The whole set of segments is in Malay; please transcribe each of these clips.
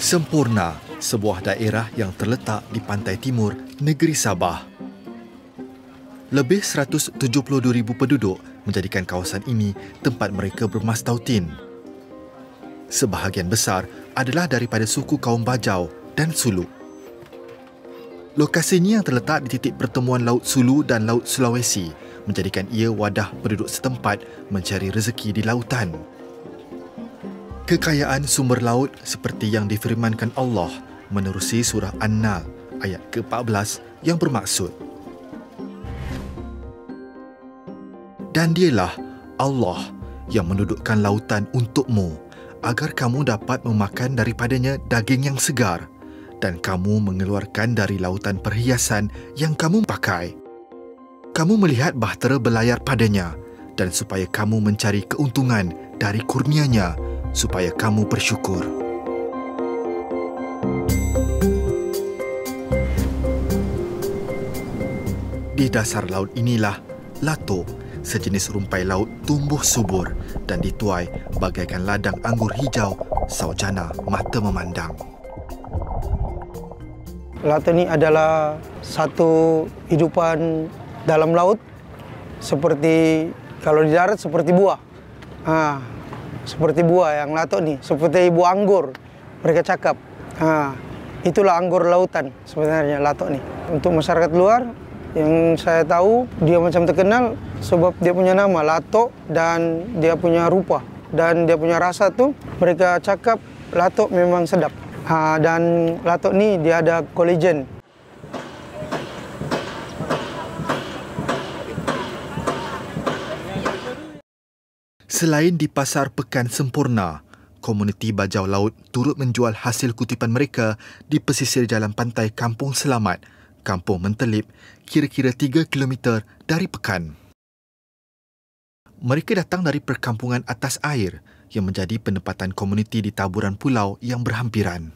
Semporna, sebuah daerah yang terletak di pantai timur negeri Sabah. Lebih 172,000 penduduk menjadikan kawasan ini tempat mereka bermastautin. Sebahagian besar adalah daripada suku kaum Bajau dan Sulu. Lokasinya yang terletak di titik pertemuan Laut Sulu dan Laut Sulawesi menjadikan ia wadah penduduk setempat mencari rezeki di lautan. Kekayaan sumber laut seperti yang difirmankan Allah menerusi surah An-Nahl ayat ke-14 yang bermaksud, dan dialah Allah yang mendudukkan lautan untukmu agar kamu dapat memakan daripadanya daging yang segar dan kamu mengeluarkan dari lautan perhiasan yang kamu pakai. Kamu melihat bahtera berlayar padanya dan supaya kamu mencari keuntungan dari kurnianya supaya kamu bersyukur. Di dasar laut inilah latok, sejenis rumpai laut tumbuh subur dan dituai bagaikan ladang anggur hijau saujana mata memandang. Latok ini adalah satu hidupan dalam laut, seperti kalau di darat seperti buah. Seperti buah yang latok ni, seperti buah anggur. Mereka cakap, itulah anggur lautan sebenarnya latok ni. Untuk masyarakat luar, yang saya tahu dia macam terkenal sebab dia punya nama latok dan dia punya rupa dan dia punya rasa tu. Mereka cakap latok memang sedap. Dan latok ni dia ada kolagen. Selain di Pasar Pekan Semporna, komuniti Bajau Laut turut menjual hasil kutipan mereka di pesisir jalan pantai Kampung Selamat, Kampung Mentelip, kira-kira 3 km dari Pekan. Mereka datang dari perkampungan atas air yang menjadi penempatan komuniti di taburan pulau yang berhampiran.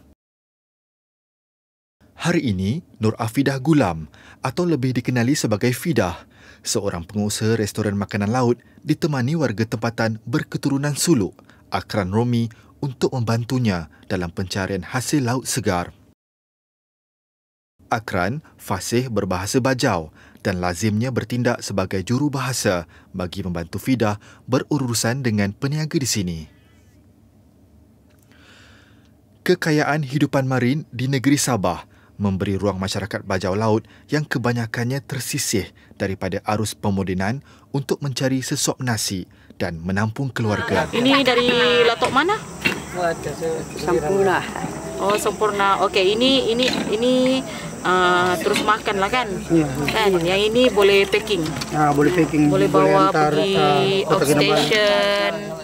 Hari ini, Nur Afidah Gulam atau lebih dikenali sebagai Fidah, seorang pengusaha restoran makanan laut, ditemani warga tempatan berketurunan Suluk, Akran Romi, untuk membantunya dalam pencarian hasil laut segar. Akran fasih berbahasa Bajau dan lazimnya bertindak sebagai jurubahasa bagi membantu Fidah berurusan dengan peniaga di sini. Kekayaan hidupan marin di negeri Sabah memberi ruang masyarakat Bajau Laut yang kebanyakannya tersisih daripada arus pemodenan untuk mencari sesuap nasi dan menampung keluarga. Ini dari latok mana? Semporna. Oh, Semporna. Okey, ini terus makan lah kan? Ya. Kan, yang ini boleh packing. Boleh packing. Boleh bawa pergi outstation.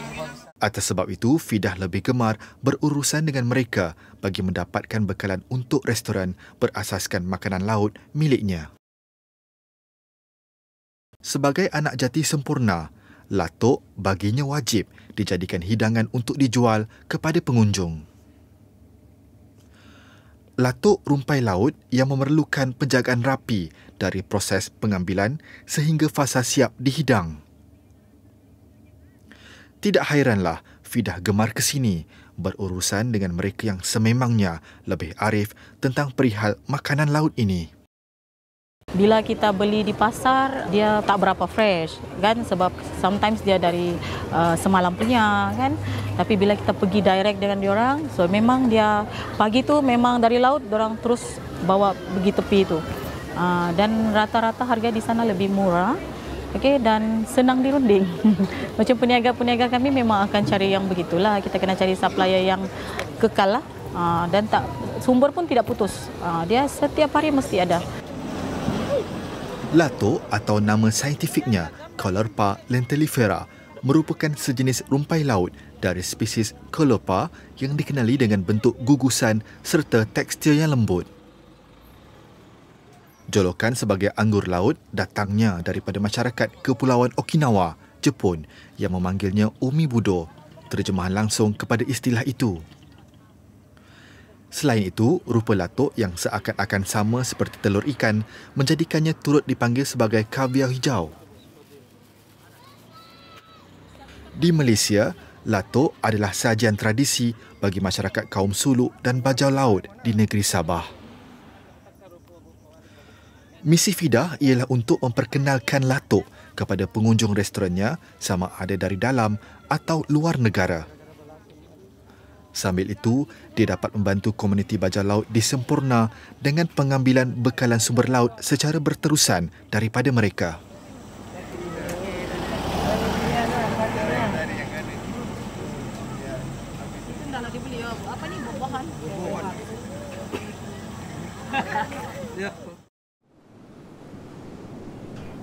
Atas sebab itu, Fidah lebih gemar berurusan dengan mereka bagi mendapatkan bekalan untuk restoran berasaskan makanan laut miliknya. Sebagai anak jati Semporna, latok baginya wajib dijadikan hidangan untuk dijual kepada pengunjung. Latok rumpai laut yang memerlukan penjagaan rapi dari proses pengambilan sehingga fasa siap dihidang. Tidak hairanlah Fidah gemar ke sini berurusan dengan mereka yang sememangnya lebih arif tentang perihal makanan laut ini. Bila kita beli di pasar, dia tak berapa fresh kan, sebab sometimes dia dari semalam punya kan. Tapi bila kita pergi direct dengan diorang, so memang dia pagi tu memang dari laut diorang terus bawa pergi tepi tu. Dan rata-rata harga di sana lebih murah. Okey, dan senang dirunding. Macam peniaga-peniaga kami memang akan cari yang begitulah. Kita kena cari supplier yang kekal lah. Dan tak, sumber pun tidak putus. Dia setiap hari mesti ada. Latok atau nama saintifiknya Caulerpa lentilifera merupakan sejenis rumpai laut dari spesies Caulerpa yang dikenali dengan bentuk gugusan serta tekstur yang lembut. Jolokan sebagai anggur laut datangnya daripada masyarakat Kepulauan Okinawa, Jepun yang memanggilnya Umibudo, terjemahan langsung kepada istilah itu. Selain itu, rupa latok yang seakan-akan sama seperti telur ikan menjadikannya turut dipanggil sebagai kaviar hijau. Di Malaysia, latok adalah sajian tradisi bagi masyarakat kaum suluk dan bajau laut di negeri Sabah. Misi Fidah ialah untuk memperkenalkan latok kepada pengunjung restorannya sama ada dari dalam atau luar negara. Sambil itu, dia dapat membantu komuniti bajau laut di Semporna dengan pengambilan bekalan sumber laut secara berterusan daripada mereka.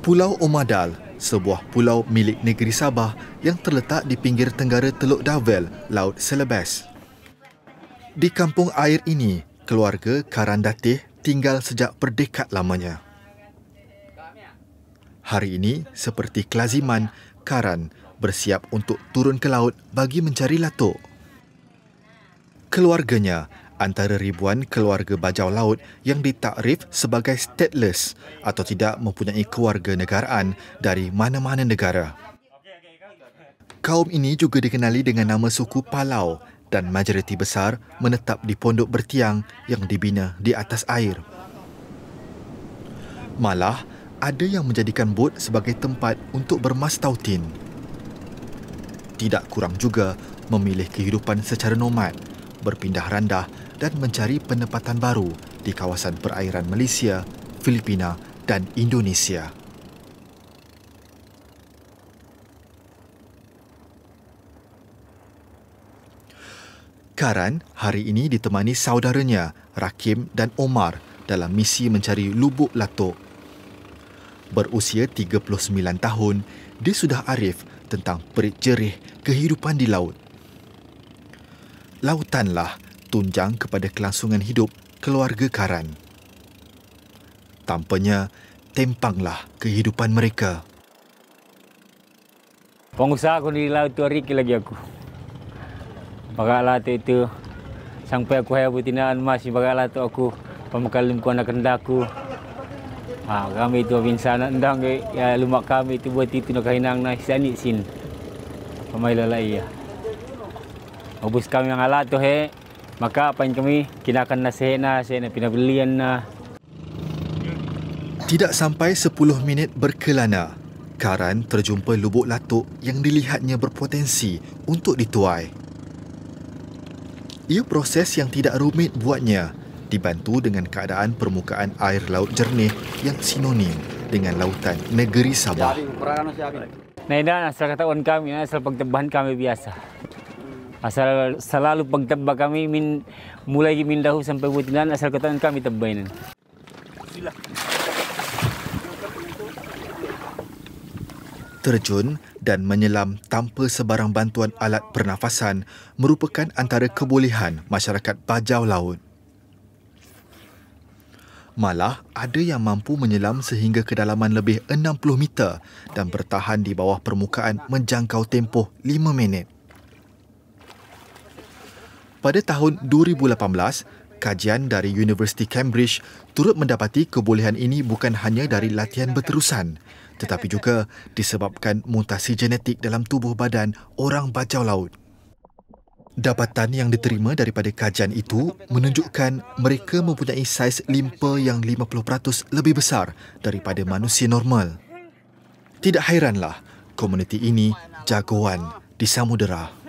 Pulau Omadal, sebuah pulau milik negeri Sabah yang terletak di pinggir tenggara Teluk Davel, Laut Celebes. Di kampung air ini, keluarga Karan Datih tinggal sejak berdekad lamanya. Hari ini, seperti kelaziman, Karan bersiap untuk turun ke laut bagi mencari latok. Keluarganya antara ribuan keluarga bajau laut yang ditakrif sebagai stateless atau tidak mempunyai kewarganegaraan dari mana-mana negara. Kaum ini juga dikenali dengan nama suku Palau dan majoriti besar menetap di pondok bertiang yang dibina di atas air. Malah, ada yang menjadikan bot sebagai tempat untuk bermastautin. Tidak kurang juga memilih kehidupan secara nomad, berpindah randah dan mencari penempatan baru di kawasan perairan Malaysia, Filipina dan Indonesia. Karan hari ini ditemani saudaranya, Rakim dan Omar dalam misi mencari lubuk latok. Berusia 39 tahun, dia sudah arif tentang perit jerih kehidupan di laut. Lautanlah tunjang kepada kelangsungan hidup keluarga Karan. Tanpanya, tempanglah kehidupan mereka. Pengusaha aku di laut tu hari lagi aku. Bagaklah itu sampai aku hayat bertinaan masih bagaklah tu aku pemakalim ku anak kendaku. Kami itu binsa nak ndang ya lumak kami itu buat itu nak kainang na sani sin. Pamailah iya. Obus kami yang alat tu maka apa yang kami kinakan nasihna saya pinabelian na. Tidak sampai 10 minit berkelana, Karan terjumpa lubuk latok yang dilihatnya berpotensi untuk dituai. Ia proses yang tidak rumit buatnya, dibantu dengan keadaan permukaan air laut jernih yang sinonim dengan lautan negeri Sabah. Nah, ini asal katakan kami, asal pengtebahan kami biasa. Asal selalu pengtebak kami mulai mindahu sampai butinan asal katakan kami tebainan. Terjun dan menyelam tanpa sebarang bantuan alat pernafasan merupakan antara kebolehan masyarakat bajau laut. Malah, ada yang mampu menyelam sehingga kedalaman lebih 60 meter dan bertahan di bawah permukaan menjangkau tempoh 5 minit. Pada tahun 2018, kajian dari Universiti Cambridge turut mendapati kebolehan ini bukan hanya dari latihan berterusan, tetapi juga disebabkan mutasi genetik dalam tubuh badan orang bajau laut. Dapatan yang diterima daripada kajian itu menunjukkan mereka mempunyai saiz limpa yang 50% lebih besar daripada manusia normal. Tidak hairanlah komuniti ini jagoan di samudera.